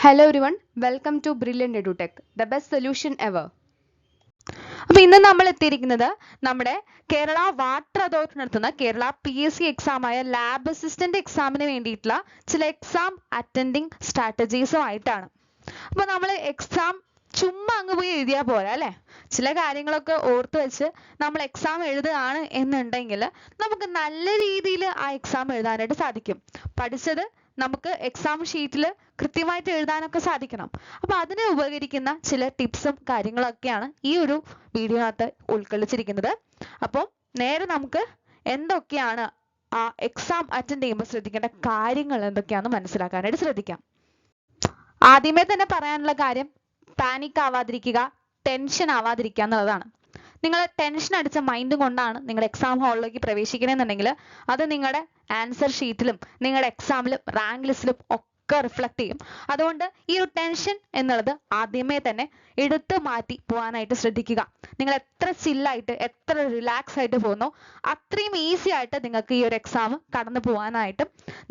Hello everyone, welcome to Brilliant EduTech, the best solution ever. അപ്പോൾ ഇന്ന് നമ്മൾ എത്തിയിരിക്കുന്നത് നമ്മുടെ കേരള വാട്ടർ അതോറിറ്റി നടത്തുന്ന കേരള PSC എക്സാം ആയ ലാബ് അസിസ്റ്റന്റ് എക്സാമിന് വേണ്ടിയിട്ടുള്ള ചില എക്സാം അറ്റൻഡിങ് സ്ട്രാറ്റജീസും ആയിട്ടാണ്. അപ്പോൾ നമ്മൾ എക്സാം ചുമ്മാ അങ്ങ് പോയി എഴുതിയാൽ പോരാ അല്ലേ? ചില കാര്യങ്ങളൊക്കെ ഓർത്ത് വെച്ച് നമ്മൾ എക്സാം എഴുതുകയാണ് എന്നുണ്ടെങ്കിൽ നമുക്ക് നല്ല രീതിയിൽ ആ എക്സാം എഴുതാനായിട്ട് സാധിക്കും. പഠിച്ചത് നമുക്ക് എക്സാം ഷീറ്റിൽ കൃത്യമായിട്ട് എഴുതാനൊക്കെ സാധിക്കണം. അപ്പോൾ അതിന് ഉപകരിക്കുന്ന ചില ടിപ്സും കാര്യങ്ങളൊക്കെയാണ് ഈ ഒരു വീഡിയോനകത്ത് ഉൾക്കൊള്ളിച്ചിരിക്കുന്നത്. അപ്പോൾ നേരെ നമുക്ക് എന്തൊക്കെയാണ് ആ എക്സാം അറ്റൻഡ് ചെയ്യുമ്പോൾ ശ്രദ്ധിക്കേണ്ട കാര്യങ്ങൾ എന്തൊക്കെയാണെന്ന് മനസ്സിലാക്കാനായിട്ട് ശ്രദ്ധിക്കാം. ആദ്യമേ തന്നെ പറയാനുള്ള കാര്യം പാനിക് ആവാതിരിക്കുക, ടെൻഷൻ ആവാതിരിക്കുക എന്നുള്ളതാണ്. നിങ്ങൾ ടെൻഷൻ അടിച്ച മൈൻഡ് കൊണ്ടാണ് നിങ്ങൾ എക്സാം ഹാളിലേക്ക് പ്രവേശിക്കണമെന്നുണ്ടെങ്കിൽ അത് നിങ്ങളുടെ ആൻസർ ഷീറ്റിലും നിങ്ങളുടെ എക്സാമിലും റാങ്ക് ലിസ്റ്റിലും ഒക്കെ റിഫ്ലക്ട് ചെയ്യും. അതുകൊണ്ട് ഈ ഒരു ടെൻഷൻ എന്നുള്ളത് ആദ്യമേ തന്നെ എടുത്തു മാറ്റി പോകാനായിട്ട് ശ്രദ്ധിക്കുക. നിങ്ങൾ എത്ര ചില്ലായിട്ട് എത്ര റിലാക്സ് ആയിട്ട് പോകുന്നോ അത്രയും ഈസി ആയിട്ട് നിങ്ങൾക്ക് ഈ ഒരു എക്സാം കടന്നു പോകാനായിട്ടും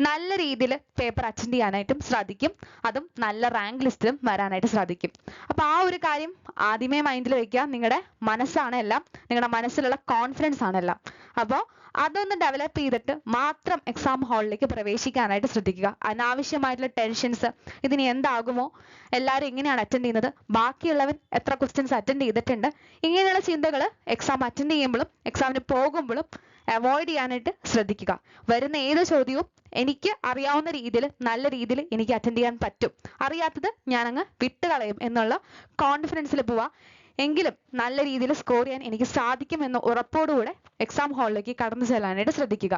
നല്ല രീതിയിൽ പേപ്പർ അറ്റൻഡ് ചെയ്യാനായിട്ടും സാധിക്കും. അതും നല്ല റാങ്ക് ലിസ്റ്റിലും വരാനായിട്ട് സാധിക്കും. അപ്പോൾ ആ ഒരു കാര്യം ആദ്യമേ മൈൻഡിൽ വെക്കുക. നിങ്ങളുടെ മനസ്സാണ് എല്ലാം, നിങ്ങളുടെ മനസ്സിലുള്ള കോൺഫിഡൻസ് ആണ് എല്ലാം. അപ്പോൾ അതൊന്ന് ഡെവലപ്പ് ചെയ്തിട്ട് മാത്രം എക്സാം ഹാളിലേക്ക് പ്രവേശിക്കാനായിട്ട് ശ്രദ്ധിക്കുക. അനാവശ്യമായിട്ടുള്ള ടെൻഷൻസ്, ഇതിനി എന്താകുമോ, എല്ലാവരും എങ്ങനെയാണ് അറ്റൻഡ് ചെയ്യുന്നത്, ബാക്കിയുള്ളവൻ എത്ര ക്വസ്റ്റ്യൻസ് അറ്റൻഡ് ചെയ്തിട്ടുണ്ട്, ഇങ്ങനെയുള്ള ചിന്തകൾ എക്സാം അറ്റൻഡ് ചെയ്യുമ്പോഴും എക്സാമിന് പോകുമ്പോഴും അവോയ്ഡ് ചെയ്യാനായിട്ട് ശ്രദ്ധിക്കുക. വരുന്ന ഏത് ചോദ്യവും എനിക്ക് അറിയാവുന്ന രീതിയിൽ നല്ല രീതിയിൽ എനിക്ക് അറ്റൻഡ് ചെയ്യാൻ പറ്റും, അറിയാത്തത് ഞാനങ്ങ് വിട്ടുകളയും എന്നുള്ള കോൺഫിഡൻസിൽ പോവുക. എങ്കിലും നല്ല രീതിയിൽ സ്കോർ ചെയ്യാൻ എനിക്ക് സാധിക്കുമെന്ന ഉറപ്പോടുകൂടെ എക്സാം ഹാളിലേക്ക് കടന്നു ചെല്ലാനായിട്ട് ശ്രദ്ധിക്കുക.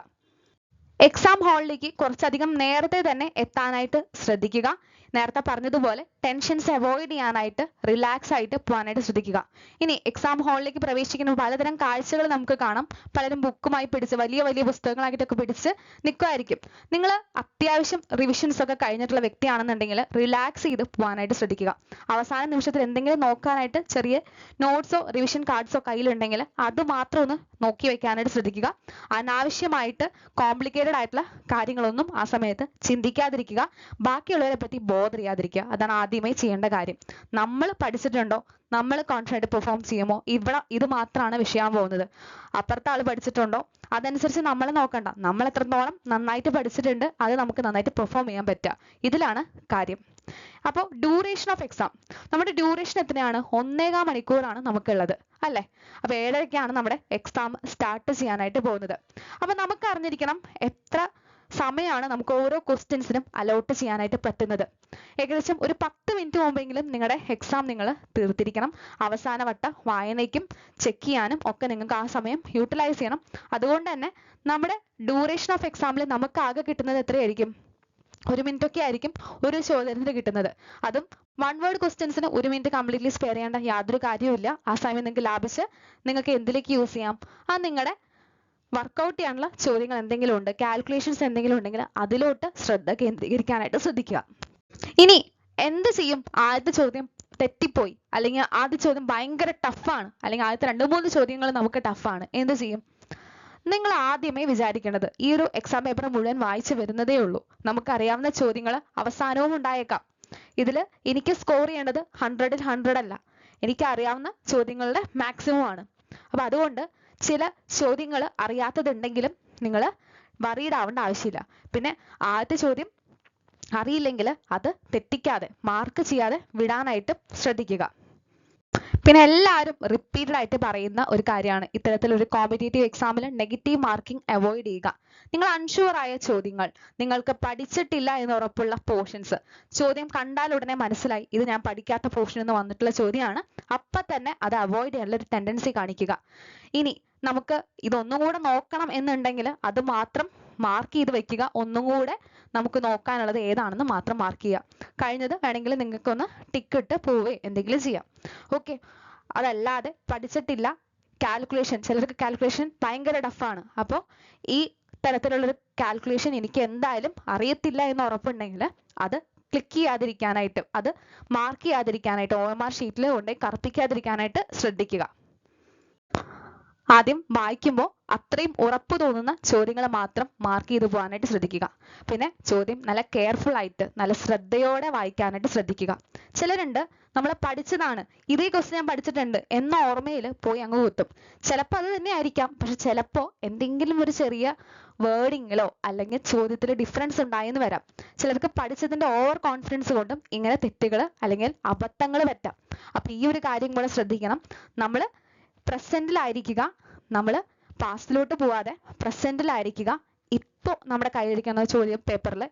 എക്സാം ഹാളിലേക്ക് കുറച്ചധികം നേരത്തെ തന്നെ എത്താനായിട്ട് ശ്രദ്ധിക്കുക. നേരത്തെ പറഞ്ഞതുപോലെ ടെൻഷൻസ് അവോയ്ഡ് ചെയ്യാനായിട്ട് റിലാക്സ് ആയിട്ട് പോകാനായിട്ട് ശ്രദ്ധിക്കുക. ഇനി എക്സാം ഹാളിലേക്ക് പ്രവേശിക്കുന്ന പലതരം കാഴ്ചകൾ നമുക്ക് കാണാം. പലരും ബുക്കുമായി പിടിച്ച് വലിയ വലിയ പുസ്തകങ്ങളായിട്ടൊക്കെ പിടിച്ച് നിൽക്കുമായിരിക്കും. നിങ്ങൾ അത്യാവശ്യം റിവിഷൻസ് ഒക്കെ കഴിഞ്ഞിട്ടുള്ള വ്യക്തിയാണെന്നുണ്ടെങ്കിൽ റിലാക്സ് ചെയ്ത് പോകാനായിട്ട് ശ്രദ്ധിക്കുക. അവസാന നിമിഷത്തിൽ എന്തെങ്കിലും നോക്കാനായിട്ട് ചെറിയ നോട്ട്സോ റിവിഷൻ കാർഡ്സോ കയ്യിലുണ്ടെങ്കിൽ അത് മാത്രം ഒന്ന് നോക്കി വെക്കാനായിട്ട് ശ്രദ്ധിക്കുക. അനാവശ്യമായിട്ട് കോംപ്ലിക്കേറ്റഡ് ആയിട്ടുള്ള കാര്യങ്ങളൊന്നും ആ സമയത്ത് ചിന്തിക്കാതിരിക്കുക. ബാക്കിയുള്ളവരെ പറ്റി ബോധർ ചെയ്യാതിരിക്കുക. അതാണ് ആദ്യമേ ചെയ്യേണ്ട കാര്യം. നമ്മൾ പഠിച്ചിട്ടുണ്ടോ, നമ്മൾ കോൺഫിഡൻറ്റ് പെർഫോം ചെയ്യുമോ, ഇത് മാത്രമാണ് വിഷയം പോകുന്നത്. അപ്പുറത്തെ ആൾ പഠിച്ചിട്ടുണ്ടോ, അതനുസരിച്ച് നമ്മൾ നോക്കണ്ട. നമ്മൾ എത്രത്തോളം നന്നായിട്ട് പഠിച്ചിട്ടുണ്ട് അത് നമുക്ക് നന്നായിട്ട് പെർഫോം ചെയ്യാൻ പറ്റുക, ഇതിലാണ് കാര്യം. അപ്പോൾ ഡ്യൂറേഷൻ ഓഫ് എക്സാം, നമ്മുടെ ഡ്യൂറേഷൻ എത്രയാണ്? 1.25 മണിക്കൂറാണ് നമുക്കുള്ളത് അല്ലേ? അപ്പോൾ 7:30ക്കാണ് നമ്മുടെ എക്സാം സ്റ്റാർട്ട് ചെയ്യാനായിട്ട് പോകുന്നത്. അപ്പോൾ നമുക്ക് അറിഞ്ഞിരിക്കണം എത്ര സമയമാണ് നമുക്ക് ഓരോ ക്വസ്റ്റ്യൻസിനും അലോട്ട് ചെയ്യാനായിട്ട് പറ്റുന്നത്. ഏകദേശം ഒരു 10 മിനിറ്റ് മുമ്പെങ്കിലും നിങ്ങളുടെ എക്സാം നിങ്ങൾ തീർത്തിരിക്കണം. അവസാനവട്ട വായനയ്ക്കും ചെക്ക് ചെയ്യാനും ഒക്കെ നിങ്ങൾക്ക് ആ സമയം യൂട്ടിലൈസ് ചെയ്യണം. അതുകൊണ്ട് തന്നെ നമ്മുടെ ഡ്യൂറേഷൻ ഓഫ് എക്സാമിൽ നമുക്ക് ആകെ കിട്ടുന്നത് എത്രയായിരിക്കും? 1 മിനിറ്റ് ഒക്കെ ആയിരിക്കും ഒരു ചോദ്യത്തിന് കിട്ടുന്നത്. അതും 1 വേർഡ് ക്വസ്റ്റ്യൻസിന് 1 മിനിറ്റ് കംപ്ലീറ്റ്ലി സ്പെയർ ചെയ്യേണ്ട യാതൊരു കാര്യവുമില്ല. ആ സമയം നിങ്ങൾക്ക് ലാഭിച്ച് നിങ്ങൾക്ക് എന്തിലേക്ക് യൂസ് ചെയ്യാം? അത് നിങ്ങളുടെ വർക്കൗട്ട് ചെയ്യാനുള്ള ചോദ്യങ്ങൾ എന്തെങ്കിലും ഉണ്ട്, കാൽക്കുലേഷൻസ് എന്തെങ്കിലും ഉണ്ടെങ്കിൽ അതിലോട്ട് ശ്രദ്ധ കേന്ദ്രീകരിക്കാനായിട്ട് ശ്രദ്ധിക്കുക. ഇനി എന്ത് ചെയ്യും? ആദ്യത്തെ ചോദ്യം തെറ്റിപ്പോയി, അല്ലെങ്കിൽ ആദ്യ ചോദ്യം ഭയങ്കര ടഫാണ്, അല്ലെങ്കിൽ ആദ്യത്തെ 2-3 ചോദ്യങ്ങൾ നമുക്ക് ടഫാണ്, എന്ത് ചെയ്യും? നിങ്ങൾ ആദ്യമേ വിചാരിക്കേണ്ടത് ഈ ഒരു എക്സാം പേപ്പർ മുഴുവൻ വായിച്ചു വരുന്നതേ ഉള്ളൂ, നമുക്കറിയാവുന്ന ചോദ്യങ്ങൾ അവസാനവും ഉണ്ടായേക്കാം. ഇതിൽ എനിക്ക് സ്കോർ ചെയ്യേണ്ടത് 100-ൽ 100 അല്ല, എനിക്ക് അറിയാവുന്ന ചോദ്യങ്ങളുടെ മാക്സിമം ആണ്. അപ്പം അതുകൊണ്ട് ചില ചോദ്യങ്ങൾ അറിയാത്തതുണ്ടെങ്കിലും നിങ്ങൾ വറീഡ് ആവേണ്ട ആവശ്യമില്ല. പിന്നെ ആദ്യത്തെ ചോദ്യം അറിയില്ലെങ്കിൽ അത് തെറ്റിക്കാതെ മാർക്ക് ചെയ്യാതെ വിടാനായിട്ട് ശ്രദ്ധിക്കുക. പിന്നെ എല്ലാവരും റിപ്പീറ്റഡ് ആയിട്ട് പറയുന്ന ഒരു കാര്യമാണ് ഇത്തരത്തിലൊരു കോമ്പറ്റേറ്റീവ് എക്സാമിൽ നെഗറ്റീവ് മാർക്കിംഗ് അവോയ്ഡ് ചെയ്യുക. നിങ്ങൾ അൺഷുവർ ആയ ചോദ്യങ്ങൾ, നിങ്ങൾക്ക് പഠിച്ചിട്ടില്ല എന്ന് ഉറപ്പുള്ള പോർഷൻസ്, ചോദ്യം കണ്ടാൽ ഉടനെ മനസ്സിലായി ഇത് ഞാൻ പഠിക്കാത്ത പോർഷൻ എന്ന് വന്നിട്ടുള്ള ചോദ്യമാണ്, അപ്പം തന്നെ അത് അവോയ്ഡ് ചെയ്യാനുള്ള ഒരു ടെൻഡൻസി കാണിക്കുക. ഇനി നമുക്ക് ഇതൊന്നും കൂടെ നോക്കണം എന്നുണ്ടെങ്കിൽ അത് മാത്രം മാർക്ക് ചെയ്ത് വെക്കുക. ഒന്നും കൂടെ നമുക്ക് നോക്കാനുള്ളത് ഏതാണെന്ന് മാത്രം മാർക്ക് ചെയ്യുക. കഴിഞ്ഞത് വേണമെങ്കിൽ നിങ്ങൾക്കൊന്ന് ടിക്ക് ഇട്ട് പോവേ എന്തെങ്കിലും ചെയ്യാം. ഓക്കെ, അതല്ലാതെ പഠിച്ചിട്ടില്ല, കാൽക്കുലേഷൻ, ചിലർക്ക് കാൽക്കുലേഷൻ ഭയങ്കര ടഫാണ്, അപ്പോൾ ഈ തരത്തിലുള്ളൊരു കാൽക്കുലേഷൻ എനിക്ക് എന്തായാലും അറിയത്തില്ല എന്ന് ഉറപ്പുണ്ടെങ്കിൽ അത് ക്ലിക്ക് ചെയ്യാതിരിക്കാനായിട്ട്, അത് മാർക്ക് ചെയ്യാതിരിക്കാനായിട്ട്, OMR ഷീറ്റിൽ കൊണ്ടുപോയി കറുപ്പിക്കാതിരിക്കാനായിട്ട് ശ്രദ്ധിക്കുക. ആദ്യം വായിക്കുമ്പോൾ അത്രയും ഉറപ്പ് തോന്നുന്ന ചോദ്യങ്ങൾ മാത്രം മാർക്ക് ചെയ്തു പോകാനായിട്ട് ശ്രദ്ധിക്കുക. പിന്നെ ചോദ്യം നല്ല കെയർഫുൾ ആയിട്ട് നല്ല ശ്രദ്ധയോടെ വായിക്കാനായിട്ട് ശ്രദ്ധിക്കുക. ചിലരുണ്ട് നമ്മൾ പഠിച്ചതാണ്, ഇതേ ക്വസ്റ്റ്യൻ ഞാൻ പഠിച്ചിട്ടുണ്ട് എന്ന ഓർമ്മയിൽ പോയി അങ്ങ് കുത്തും. ചിലപ്പോൾ അത് തന്നെ ആയിരിക്കാം, പക്ഷെ ചിലപ്പോൾ എന്തെങ്കിലും ഒരു ചെറിയ വേർഡിങ്ങിലോ അല്ലെങ്കിൽ ചോദ്യത്തിൽ ഡിഫറൻസ് ഉണ്ടായെന്ന് വരാം. ചിലർക്ക് പഠിച്ചതിന്റെ ഓവർ കോൺഫിഡൻസ് കൊണ്ടും ഇങ്ങനെ തെറ്റുകൾ അല്ലെങ്കിൽ അബദ്ധങ്ങൾ പറ്റാം. അപ്പൊ ഈ ഒരു കാര്യം കൂടെ ശ്രദ്ധിക്കണം. നമ്മൾ പ്രസന്റിലായിരിക്കുക, നമ്മൾ പാസ്റ്റിലോട്ട് പോവാതെ പ്രസന്റിലായിരിക്കുക. ഇപ്പോൾ നമ്മുടെ കയ്യിലിരിക്കുന്ന ചോദ്യം പേപ്പറിൽ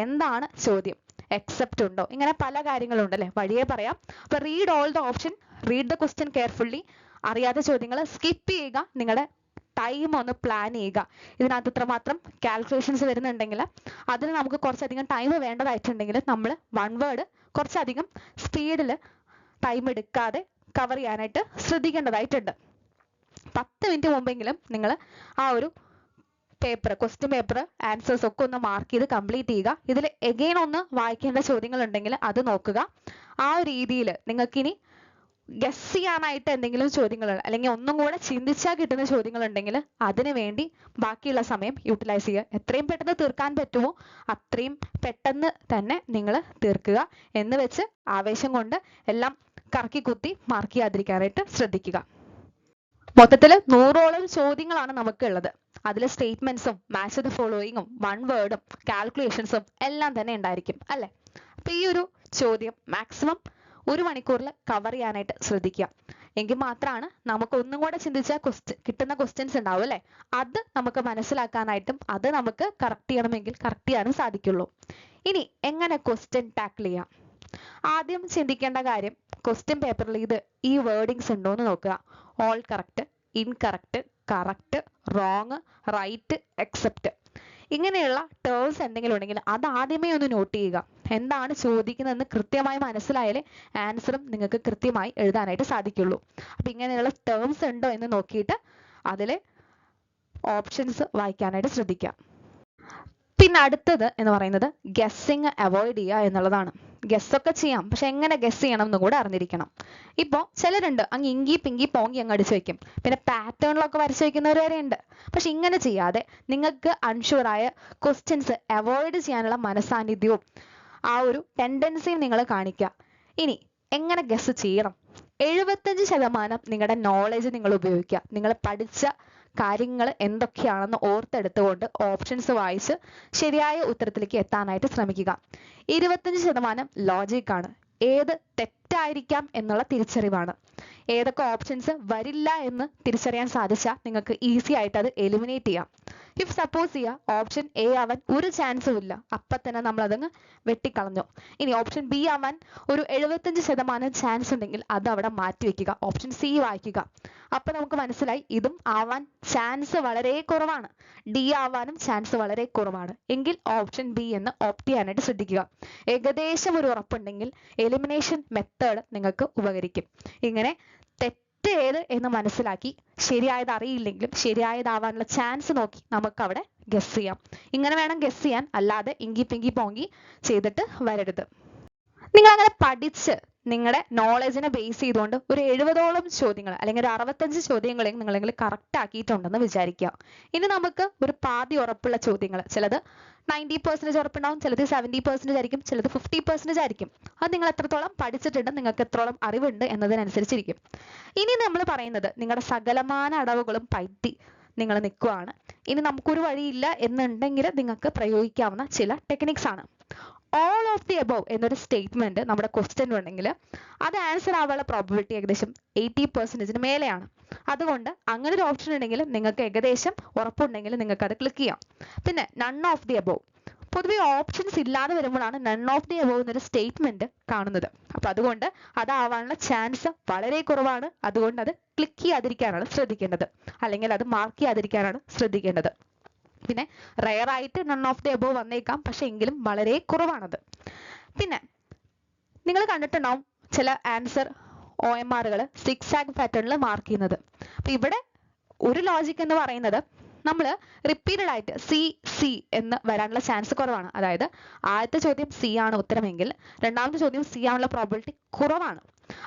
എന്താണ് ചോദ്യം, എക്സെപ്റ്റ് ഉണ്ടോ, ഇങ്ങനെ പല കാര്യങ്ങളുണ്ടല്ലേ, വഴിയേ പറയാം. അപ്പൊ read all the option, read the question carefully. അറിയാത്ത ചോദ്യങ്ങൾ സ്കിപ്പ് ചെയ്യുക, നിങ്ങളുടെ ടൈം ഒന്ന് പ്ലാൻ ചെയ്യുക. ഇതിനകത്ത് ഇത്രമാത്രം കാൽക്കുലേഷൻസ് വരുന്നുണ്ടെങ്കിൽ അതിന് നമുക്ക് കുറച്ചധികം ടൈം വേണ്ടതായിട്ടുണ്ടെങ്കിൽ നമ്മൾ വൺ വേർഡ് കുറച്ചധികം സ്പീഡിൽ ടൈം എടുക്കാതെ കവർ ചെയ്യാനായിട്ട് ശ്രദ്ധിക്കേണ്ടതായിട്ടുണ്ട്. 10 മിനിറ്റ് മുമ്പെങ്കിലും നിങ്ങൾ ആ ഒരു പേപ്പർ, ക്വസ്റ്റ്യൻ പേപ്പർ ആൻസേഴ്സ് ഒക്കെ ഒന്ന് മാർക്ക് ചെയ്ത് കംപ്ലീറ്റ് ചെയ്യുക. ഇതിൽ എഗെയിൻ ഒന്ന് വായിക്കേണ്ട ചോദ്യങ്ങൾ ഉണ്ടെങ്കിൽ അത് നോക്കുക. ആ ഒരു രീതിയിൽ നിങ്ങൾക്കിനി ഗസ് ചെയ്യാനായിട്ട് എന്തെങ്കിലും ചോദ്യങ്ങൾ അല്ലെങ്കിൽ ഒന്നും കൂടെ ചിന്തിച്ചാൽ കിട്ടുന്ന ചോദ്യങ്ങൾ ഉണ്ടെങ്കിൽ അതിനു വേണ്ടി ബാക്കിയുള്ള സമയം യൂട്ടിലൈസ് ചെയ്യുക. എത്രയും പെട്ടെന്ന് തീർക്കാൻ പറ്റുമോ അത്രയും പെട്ടെന്ന് തന്നെ നിങ്ങൾ തീർക്കുക. എന്ന് വെച്ച് ആവേശം കൊണ്ട് എല്ലാം കറക്കി കുത്തി മാർക്ക് ചെയ്യാതിരിക്കാനായിട്ട് ശ്രദ്ധിക്കുക. മൊത്തത്തിൽ 100ഓളം ചോദ്യങ്ങളാണ് നമുക്ക് ഉള്ളത്. അതിൽ സ്റ്റേറ്റ്മെന്റ്സും മാച്ച് ദ ഫോളോയിങ്ങും വൺ വേർഡും കാൽക്കുലേഷൻസും എല്ലാം തന്നെ ഉണ്ടായിരിക്കും അല്ലെ. അപ്പൊ ഈ ഒരു ചോദ്യം മാക്സിമം 1 മണിക്കൂറിൽ കവർ ചെയ്യാനായിട്ട് ശ്രദ്ധിക്കുക. എങ്കിൽ മാത്രമാണ് നമുക്ക് ഒന്നും കൂടെ ചിന്തിച്ച കിട്ടുന്ന ക്വസ്റ്റ്യൻസ് ഉണ്ടാവും അല്ലെ, അത് നമുക്ക് മനസ്സിലാക്കാനായിട്ടും അത് നമുക്ക് കറക്റ്റ് ചെയ്യണമെങ്കിൽ കറക്റ്റ് ചെയ്യാനും സാധിക്കുള്ളൂ. ഇനി എങ്ങനെ ക്വസ്റ്റ്യൻ ടാക്കിൾ ചെയ്യാം? ആദ്യം ചിന്തിക്കേണ്ട കാര്യം, ക്വസ്റ്റ്യൻ പേപ്പറിൽ ഈ വേർഡിങ്സ് ഉണ്ടോ എന്ന് നോക്കുക. All correct, incorrect, correct, wrong, right, except, ഇങ്ങനെയുള്ള ടേംസ് എന്തെങ്കിലും ഉണ്ടെങ്കിൽ അത് ആദ്യമേ ഒന്ന് നോട്ട് ചെയ്യുക. എന്താണ് ചോദിക്കുന്നതെന്ന് കൃത്യമായി മനസ്സിലായാലേ ആൻസറും നിങ്ങൾക്ക് കൃത്യമായി എഴുതാനായിട്ട് സാധിക്കുള്ളൂ. അപ്പൊ ഇങ്ങനെയുള്ള ടേംസ് ഉണ്ടോ എന്ന് നോക്കിയിട്ട് അതിലെ ഓപ്ഷൻസ് വായിക്കാനായിട്ട് ശ്രദ്ധിക്കുക. പിന്നെ അടുത്തത് എന്ന് പറയുന്നത് ഗസ്സിങ് അവോയ്ഡ് ചെയ്യുക എന്നുള്ളതാണ്. ഗസ്സൊക്കെ ചെയ്യാം, പക്ഷെ എങ്ങനെ ഗസ് ചെയ്യണം എന്ന് കൂടെ അറിഞ്ഞിരിക്കണം. ഇപ്പോൾ ചിലരുണ്ട് അങ്ങ് ഇങ്കി പിങ്കി പോങ്കി അങ്ങ് അടിച്ചു വെക്കും, പിന്നെ പാറ്റേണിലൊക്കെ വരച്ചു വെക്കുന്നവർ വരെ ഉണ്ട്. പക്ഷെ ഇങ്ങനെ ചെയ്യാതെ നിങ്ങൾക്ക് അൺഷുവറായ ക്വസ്റ്റ്യൻസ് അവോയ്ഡ് ചെയ്യാനുള്ള മനസാന്നിധ്യവും ആ ഒരു ടെൻഡൻസിയും നിങ്ങൾ കാണിക്കുക. ഇനി എങ്ങനെ ഗസ് ചെയ്യണം? 75% നിങ്ങളുടെ നോളേജ് നിങ്ങൾ ഉപയോഗിക്കുക. നിങ്ങൾ പഠിച്ച കാര്യങ്ങൾ എന്തൊക്കെയാണെന്ന് ഓർത്തെടുത്തുകൊണ്ട് ഓപ്ഷൻസ് വായിച്ച് ശരിയായ ഉത്തരത്തിലേക്ക് എത്താനായിട്ട് ശ്രമിക്കുക. 25% ലോജിക്കാണ്, ഏത് തെറ്റായിരിക്കാം എന്നുള്ള തിരിച്ചറിവാണ്. ഏതൊക്കെ ഓപ്ഷൻസ് വരില്ല എന്ന് തിരിച്ചറിയാൻ സാധിച്ചാൽ നിങ്ങൾക്ക് ഈസി ആയിട്ട് അത് എലിമിനേറ്റ് ചെയ്യാം. ഇഫ് സപ്പോസ് ചെയ്യുക ഓപ്ഷൻ എ ആവാൻ ഒരു ചാൻസും ഇല്ല, അപ്പം തന്നെ നമ്മൾ അതങ്ങ് വെട്ടിക്കളഞ്ഞു. ഇനി ഓപ്ഷൻ ബി ആവാൻ ഒരു 75% ചാൻസ് ഉണ്ടെങ്കിൽ അത് അവിടെ മാറ്റി വെക്കുക, ഓപ്ഷൻ സി വായിക്കുക. അപ്പൊ നമുക്ക് മനസ്സിലായി ഇതും ആവാൻ ചാൻസ് വളരെ കുറവാണ്, ഡി ആവാനും ചാൻസ് വളരെ കുറവാണ്. എങ്കിൽ ഓപ്ഷൻ ബി എന്ന് ഓപ്റ്റ് ചെയ്യാനായിട്ട് ശ്രദ്ധിക്കുക. ഏകദേശം ഒരു ഉറപ്പുണ്ടെങ്കിൽ എലിമിനേഷൻ മെത്തേഡ് നിങ്ങൾക്ക് ഉപകരിക്കും. ഇങ്ങനെ തെറ്റ് ഏത് എന്ന് മനസ്സിലാക്കി ശരിയായത് അറിയില്ലെങ്കിലും ശരിയായതാവാനുള്ള ചാൻസ് നോക്കി നമുക്ക് അവിടെ ഗസ് ചെയ്യാം. ഇങ്ങനെ വേണം ഗസ് ചെയ്യാൻ, അല്ലാതെ ഇങ്കി പിങ്കി പോങ്കി ചെയ്തിട്ട് വരരുത്. നിങ്ങൾ അങ്ങനെ പഠിച്ച് നിങ്ങളുടെ നോളജിനെ ബേസ് ചെയ്തുകൊണ്ട് ഒരു 70ഓളം ചോദ്യങ്ങൾ അല്ലെങ്കിൽ ഒരു 65 ചോദ്യങ്ങളെയും നിങ്ങളെങ്കിലും കറക്റ്റ് ആക്കിയിട്ടുണ്ടെന്ന് വിചാരിക്കുക. ഇനി നമുക്ക് ഒരു പാതി ഉറപ്പുള്ള ചോദ്യങ്ങൾ, ചിലത് 90% ഉറപ്പുണ്ടാവും, ചിലത് 70% ആയിരിക്കും, ചിലത് 50% ആയിരിക്കും. അത് നിങ്ങൾ എത്രത്തോളം പഠിച്ചിട്ടുണ്ട്, നിങ്ങൾക്ക് എത്രത്തോളം അറിവുണ്ട് എന്നതിനനുസരിച്ചിരിക്കും. ഇനി നമ്മൾ പറയുന്നത് നിങ്ങളുടെ സകലമാന അടവുകളും പയറ്റി നിങ്ങൾ നിൽക്കുകയാണ്. ഇനി നമുക്കൊരു വഴിയില്ല എന്നുണ്ടെങ്കിൽ നിങ്ങൾക്ക് പ്രയോഗിക്കാവുന്ന ചില ടെക്നിക്സ് ആണ്. ഓൾ ഓഫ് ദി എബോവ് എന്നൊരു സ്റ്റേറ്റ്മെന്റ് നമ്മുടെ ക്വസ്റ്റ്യൻ ഉണ്ടെങ്കിൽ അത് ആൻസർ ആവാനുള്ള പ്രോബിലിറ്റി ഏകദേശം 80% മേലെയാണ്. അതുകൊണ്ട് അങ്ങനെ ഒരു ഓപ്ഷൻ ഉണ്ടെങ്കിൽ നിങ്ങൾക്ക് ഏകദേശം ഉറപ്പുണ്ടെങ്കിൽ നിങ്ങൾക്ക് അത് ക്ലിക്ക് ചെയ്യാം. പിന്നെ നൺ ഓഫ് ദി എബോവ്, പൊതുവെ ഓപ്ഷൻസ് ഇല്ലാതെ വരുമ്പോഴാണ് നൺ ഓഫ് ദി എബോവ് എന്നൊരു സ്റ്റേറ്റ്മെന്റ് കാണുന്നത്. അപ്പൊ അതുകൊണ്ട് അതാവാനുള്ള ചാൻസ് വളരെ കുറവാണ്. അതുകൊണ്ട് അത് ക്ലിക്ക് ചെയ്യാതിരിക്കാനാണ് ശ്രദ്ധിക്കേണ്ടത്, അല്ലെങ്കിൽ അത് മാർക്ക് ചെയ്യാതിരിക്കാനാണ് ശ്രദ്ധിക്കേണ്ടത്. പിന്നെ റെയർ ആയിട്ട് നൺ ഓഫ് ദി എബോവ് വന്നേക്കാം, പക്ഷെ എങ്കിലും വളരെ കുറവാണത്. പിന്നെ നിങ്ങൾ കണ്ടിട്ടുണ്ടാവും ചില ആൻസർ OMRകൾ സിക്സാഗ് പാറ്റേണിൽ മാർക്ക് ചെയ്യുന്നത്. അപ്പൊ ഇവിടെ ഒരു ലോജിക് എന്ന് പറയുന്നത് നമ്മൾ റിപ്പീറ്റഡ് ആയിട്ട് സി എന്ന് വരാനുള്ള ചാൻസ് കുറവാണ്. അതായത് ആദ്യത്തെ ചോദ്യം സി ആണ് ഉത്തരമെങ്കിൽ രണ്ടാമത്തെ ചോദ്യം സി ആണുള്ള പ്രോബിലിറ്റി കുറവാണ്.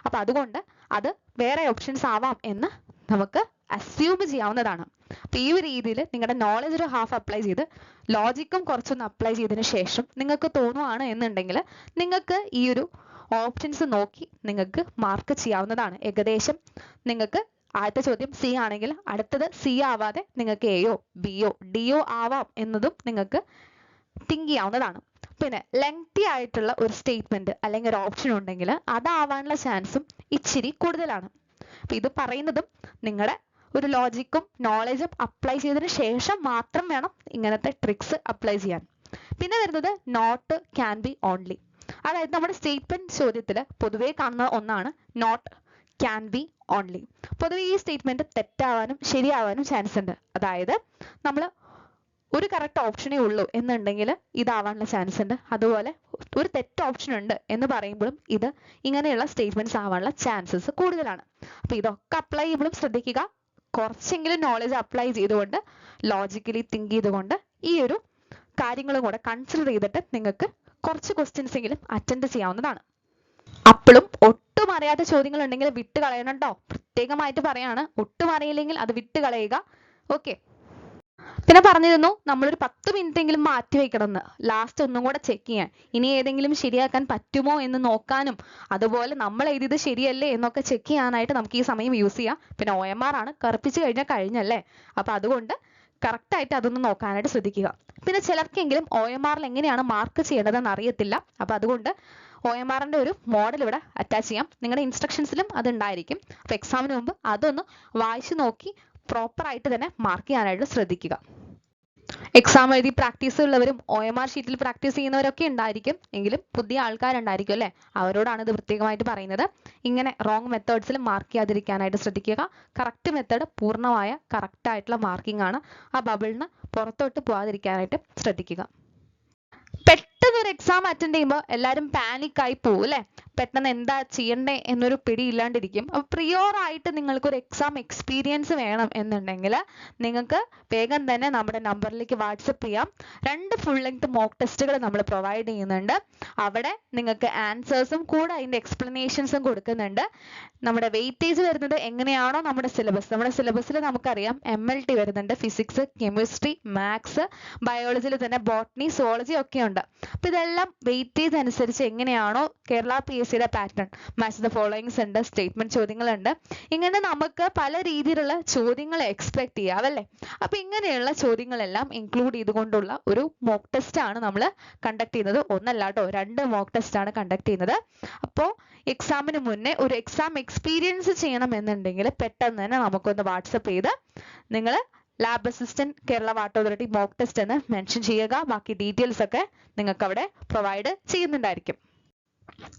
അപ്പൊ അതുകൊണ്ട് അത് വേറെ ഓപ്ഷൻസ് ആവാം എന്ന് നമുക്ക് അസ്യൂം ചെയ്യാവുന്നതാണ്. അപ്പൊ ഈ ഒരു രീതിയിൽ നിങ്ങളുടെ നോളജ് ഒരു ഹാഫ് അപ്ലൈ ചെയ്ത് ലോജിക്കും കുറച്ചൊന്ന് അപ്ലൈ ചെയ്തതിന് ശേഷം നിങ്ങൾക്ക് തോന്നുവാണ് എന്നുണ്ടെങ്കിൽ നിങ്ങൾക്ക് ഈ ഒരു ഓപ്ഷൻസ് നോക്കി നിങ്ങൾക്ക് മാർക്ക് ചെയ്യാവുന്നതാണ്. ഏകദേശം നിങ്ങൾക്ക് ആദ്യത്തെ ചോദ്യം സി ആണെങ്കിൽ അടുത്തത് സി ആവാതെ നിങ്ങൾക്ക് എയോ ബിയോ ഡിയോ ആവാം എന്നതും നിങ്ങൾക്ക് തിങ്ക് ചെയ്യാവുന്നതാണ്. പിന്നെ ലെങ്തി ആയിട്ടുള്ള ഒരു സ്റ്റേറ്റ്മെന്റ് അല്ലെങ്കിൽ ഒരു ഓപ്ഷൻ ഉണ്ടെങ്കിൽ അതാവാനുള്ള ചാൻസും ഇച്ചിരി കൂടുതലാണ്. അപ്പൊ ഇത് പറയുന്നതും നിങ്ങളുടെ ഒരു ലോജിക്കും നോളജും അപ്ലൈ ചെയ്തതിന് ശേഷം മാത്രം വേണം ഇങ്ങനത്തെ ട്രിക്സ് അപ്ലൈ ചെയ്യാൻ. പിന്നെ വരുന്നത് നോട്ട് ക്യാൻ ബി ഓൺലി. അതായത് നമ്മുടെ സ്റ്റേറ്റ്മെന്റ് ചോദ്യത്തിൽ പൊതുവേ കാണുന്ന ഒന്നാണ് നോട്ട് ക്യാൻ ബി ഓൺലി. പൊതുവെ ഈ സ്റ്റേറ്റ്മെന്റ് തെറ്റാവാനും ശരിയാവാനും ചാൻസ് ഉണ്ട്. അതായത് നമ്മൾ ഒരു കറക്റ്റ് ഓപ്ഷനേ ഉള്ളൂ എന്നുണ്ടെങ്കിൽ ഇതാവാനുള്ള ചാൻസ് ഉണ്ട്. അതുപോലെ ഒരു തെറ്റ് ഓപ്ഷൻ ഉണ്ട് എന്ന് പറയുമ്പോഴും ഇത് ഇങ്ങനെയുള്ള സ്റ്റേറ്റ്മെന്റ്സ് ആവാനുള്ള ചാൻസസ് കൂടുതലാണ്. അപ്പൊ ഇതൊക്കെ അപ്ലൈ ചെയ്യുമ്പോഴും ശ്രദ്ധിക്കുക, കുറച്ചെങ്കിലും നോളജ് അപ്ലൈ ചെയ്തുകൊണ്ട് ലോജിക്കലി തിങ്ക് ചെയ്തുകൊണ്ട് ഈ ഒരു കാര്യങ്ങളും കൂടെ കൺസിഡർ ചെയ്തിട്ട് നിങ്ങൾക്ക് കുറച്ച് ക്വസ്റ്റ്യൻസ് എങ്കിലും അറ്റൻഡ് ചെയ്യാവുന്നതാണ്. അപ്പോഴും ഒട്ടും അറിയാത്ത ചോദ്യങ്ങൾ ഉണ്ടെങ്കിൽ വിട്ട് കളയണം കേട്ടോ. പ്രത്യേകമായിട്ട് പറയാണ്, ഒട്ടും അറിയില്ലെങ്കിൽ അത് വിട്ട് കളയുക. ഓക്കെ. പിന്നെ പറഞ്ഞിരുന്നു നമ്മളൊരു 10 മിനിറ്റ് എങ്കിലും മാറ്റി വെക്കണം എന്ന്, ലാസ്റ്റ് ഒന്നും കൂടെ ചെക്ക് ചെയ്യാൻ, ഇനി ഏതെങ്കിലും ശരിയാക്കാൻ പറ്റുമോ എന്ന് നോക്കാനും അതുപോലെ നമ്മൾ എഴുതിയത് ശരിയല്ലേ എന്നൊക്കെ ചെക്ക് ചെയ്യാനായിട്ട് നമുക്ക് ഈ സമയം യൂസ് ചെയ്യാം. പിന്നെ OMR ആണ്, കറുപ്പിച്ച് കഴിഞ്ഞാൽ കഴിഞ്ഞല്ലേ. അപ്പൊ അതുകൊണ്ട് കറക്റ്റ് ആയിട്ട് അതൊന്ന് നോക്കാനായിട്ട് ശ്രദ്ധിക്കുക. പിന്നെ ചിലർക്കെങ്കിലും OMRൽ എങ്ങനെയാണ് മാർക്ക് ചെയ്യേണ്ടതെന്ന് അറിയത്തില്ല. അപ്പൊ അതുകൊണ്ട് OMRന്റെ ഒരു മോഡൽ ഇവിടെ അറ്റാച്ച് ചെയ്യാം. നിങ്ങളുടെ ഇൻസ്ട്രക്ഷൻസിലും അത് ഉണ്ടായിരിക്കും. അപ്പൊ എക്സാമിന് മുമ്പ് അതൊന്ന് വായിച്ചു നോക്കി പ്രോപ്പർ ആയിട്ട് തന്നെ മാർക്ക് ചെയ്യാനായിട്ട് ശ്രദ്ധിക്കുക. എക്സാം എഴുതി പ്രാക്ടീസ് ഉള്ളവരും OMR ഷീറ്റിൽ പ്രാക്ടീസ് ചെയ്യുന്നവരൊക്കെ ഉണ്ടായിരിക്കും. എങ്കിലും പുതിയ ആൾക്കാരുണ്ടായിരിക്കും അല്ലേ, അവരോടാണ് ഇത് പ്രത്യേകമായിട്ട് പറയുന്നത്. ഇങ്ങനെ റോങ് മെത്തേഡ്സിൽ മാർക്ക് ചെയ്യാതിരിക്കാനായിട്ട് ശ്രദ്ധിക്കുക. കറക്റ്റ് മെത്തേഡ് പൂർണ്ണമായ കറക്റ്റ് ആയിട്ടുള്ള മാർക്കിംഗ് ആണ്. ആ ബബിളിന് പുറത്തോട്ട് പോകാതിരിക്കാനായിട്ട് ശ്രദ്ധിക്കുക. പെട്ടെന്ന് ഒരു എക്സാം അറ്റൻഡ് ചെയ്യുമ്പോൾ എല്ലാവരും പാനിക് ആയി പോകും അല്ലേ, പെട്ടെന്ന് എന്താ ചെയ്യണ്ടേ എന്നൊരു പിടി ഇല്ലാണ്ടിരിക്കും. അപ്പൊ പ്രിയോർ ആയിട്ട് നിങ്ങൾക്ക് ഒരു എക്സാം എക്സ്പീരിയൻസ് വേണം എന്നുണ്ടെങ്കിൽ നിങ്ങൾക്ക് വേഗം തന്നെ നമ്മുടെ നമ്പറിലേക്ക് വാട്സപ്പ് ചെയ്യാം. 2 ഫുൾ ലെങ്ത് മോക്ക് ടെസ്റ്റുകൾ നമ്മൾ പ്രൊവൈഡ് ചെയ്യുന്നുണ്ട്. അവിടെ നിങ്ങൾക്ക് ആൻസേഴ്സും കൂടെ അതിന്റെ എക്സ്പ്ലനേഷൻസും കൊടുക്കുന്നുണ്ട്. നമ്മുടെ വെയിറ്റേജ് വരുന്നത് എങ്ങനെയാണോ നമ്മുടെ സിലബസിൽ നമുക്കറിയാം MLT വരുന്നുണ്ട്, ഫിസിക്സ്, കെമിസ്ട്രി, മാത്സ്, ബയോളജിയിൽ തന്നെ ബോട്ടണി, സുവോളജി ഒക്കെ ഉണ്ട്. അപ്പൊ ഇതെല്ലാം വെയിറ്റേജ് അനുസരിച്ച് എങ്ങനെയാണോ കേരള PSCയുടെ പാറ്റേൺ മാച്ച് ദ ഫോളോയിങ്സ് ഉണ്ട്, സ്റ്റേറ്റ്മെന്റ് ചോദ്യങ്ങളുണ്ട്. ഇങ്ങനെ നമുക്ക് പല രീതിയിലുള്ള ചോദ്യങ്ങൾ എക്സ്പെക്ട് ചെയ്യാവല്ലേ. അപ്പൊ ഇങ്ങനെയുള്ള ചോദ്യങ്ങളെല്ലാം ഇൻക്ലൂഡ് ചെയ്തുകൊണ്ടുള്ള ഒരു മോക്ക് ടെസ്റ്റ് ആണ് നമ്മൾ കണ്ടക്ട് ചെയ്യുന്നത്. ഒന്നല്ല കേട്ടോ, 2 മോക്ക് ടെസ്റ്റ് ആണ് കണ്ടക്ട് ചെയ്യുന്നത്. അപ്പോൾ എക്സാമിന് മുന്നേ ഒരു എക്സാം എക്സ്പീരിയൻസ് ചെയ്യണം എന്നുണ്ടെങ്കിൽ പെട്ടെന്ന് തന്നെ നമുക്കൊന്ന് വാട്സപ്പ് ചെയ്ത് നിങ്ങൾ lab assistant Kerala water authority mock test എന്ന് മെൻഷൻ ചെയ്യുക. ബാക്കി ഡീറ്റെയിൽസ് ഒക്കെ നിങ്ങൾക്ക് അവിടെ പ്രൊവൈഡ് ചെയ്യുന്നുണ്ടായിരിക്കും.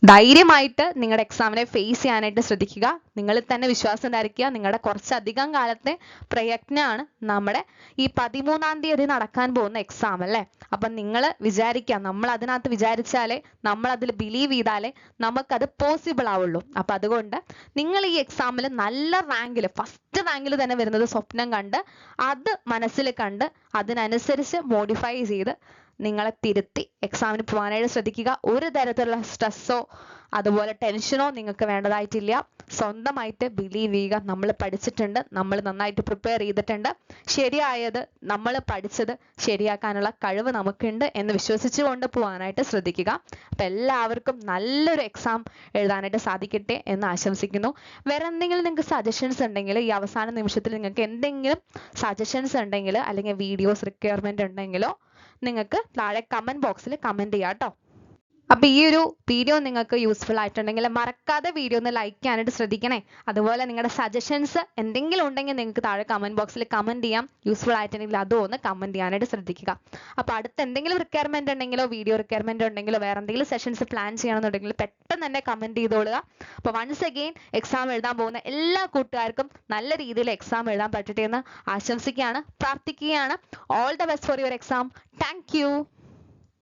ധൈര്യമായിട്ട് നിങ്ങളുടെ എക്സാമിനെ ഫേസ് ചെയ്യാനായിട്ട് ശ്രദ്ധിക്കുക. നിങ്ങളിൽ തന്നെ വിശ്വാസം ഉണ്ടായിരിക്കുക. നിങ്ങളുടെ കുറച്ചധികം കാലത്തെ പ്രയത്നമാണ് നമ്മുടെ ഈ 13-ാം തീയതി നടക്കാൻ പോകുന്ന എക്സാം അല്ലേ. അപ്പം നിങ്ങൾ വിചാരിക്കുക, നമ്മൾ അതിനകത്ത് വിചാരിച്ചാലേ, നമ്മൾ അതിൽ ബിലീവ് ചെയ്താലേ നമുക്കത് പോസിബിൾ ആവുള്ളൂ. അപ്പം അതുകൊണ്ട് നിങ്ങൾ ഈ എക്സാമിൽ നല്ല റാങ്കിൽ, ഫസ്റ്റ് റാങ്കിൽ തന്നെ വരുന്നത് സ്വപ്നം കണ്ട് അത് മനസ്സിൽ കണ്ട് അതിനനുസരിച്ച് മോഡിഫൈ ചെയ്ത് നിങ്ങളെ തിരുത്തി എക്സാമിന് പോകാനായിട്ട് ശ്രദ്ധിക്കുക. ഒരു തരത്തിലുള്ള സ്ട്രെസ്സോ അതുപോലെ ടെൻഷനോ നിങ്ങൾക്ക് വേണ്ടതായിട്ടില്ല. സ്വന്തമായിട്ട് ബിലീവ് ചെയ്യുക, നമ്മൾ പഠിച്ചിട്ടുണ്ട്, നമ്മൾ നന്നായിട്ട് പ്രിപ്പയർ ചെയ്തിട്ടുണ്ട്, ശരിയായത് നമ്മൾ പഠിച്ചത് ശരിയാക്കാനുള്ള കഴിവ് നമുക്കുണ്ട് എന്ന് വിശ്വസിച്ചുകൊണ്ട് പോകാനായിട്ട് ശ്രദ്ധിക്കുക. അപ്പം എല്ലാവർക്കും നല്ലൊരു എക്സാം എഴുതാനായിട്ട് സാധിക്കട്ടെ എന്ന് ആശംസിക്കുന്നു. വേറെ എന്തെങ്കിലും നിങ്ങൾക്ക് സജഷൻസ് ഉണ്ടെങ്കിൽ, ഈ അവസാന നിമിഷത്തിൽ നിങ്ങൾക്ക് എന്തെങ്കിലും സജഷൻസ് ഉണ്ടെങ്കിൽ അല്ലെങ്കിൽ വീഡിയോസ് റിക്വയർമെന്റ് ഉണ്ടെങ്കിലോ നിങ്ങൾക്ക് താഴെ കമന്റ് ബോക്സിൽ കമന്റ് ചെയ്യാം കേട്ടോ. അപ്പൊ ഈ ഒരു വീഡിയോ നിങ്ങൾക്ക് യൂസ്ഫുൾ ആയിട്ടുണ്ടെങ്കിൽ മറക്കാതെ വീഡിയോ ഒന്ന് ലൈക്ക് ചെയ്യാനായിട്ട് ശ്രദ്ധിക്കണേ. അതുപോലെ നിങ്ങളുടെ സജഷൻസ് എന്തെങ്കിലും ഉണ്ടെങ്കിൽ നിങ്ങൾക്ക് താഴെ കമന്റ് ബോക്സിൽ കമന്റ് ചെയ്യാം. യൂസ്ഫുൾ ആയിട്ടുണ്ടെങ്കിൽ അതും ഒന്ന് കമന്റ് ചെയ്യാനായിട്ട് ശ്രദ്ധിക്കുക. അപ്പൊ അടുത്ത എന്തെങ്കിലും റിക്വയർമെന്റ് ഉണ്ടെങ്കിലോ വീഡിയോ റിക്വയർമെന്റ് ഉണ്ടെങ്കിലോ വേറെ എന്തെങ്കിലും സെഷൻസ് പ്ലാൻ ചെയ്യണമെന്നുണ്ടെങ്കിൽ പെട്ടെന്ന് തന്നെ കമന്റ് ചെയ്തോളുക. അപ്പൊ വൺസ് അഗെയിൻ എക്സാം എഴുതാൻ പോകുന്ന എല്ലാ കൂട്ടുകാർക്കും നല്ല രീതിയിൽ എക്സാം എഴുതാൻ പറ്റട്ടെ എന്ന് ആശംസിക്കുകയാണ്, പ്രാർത്ഥിക്കുകയാണ്. All the best for your exam. Thank you.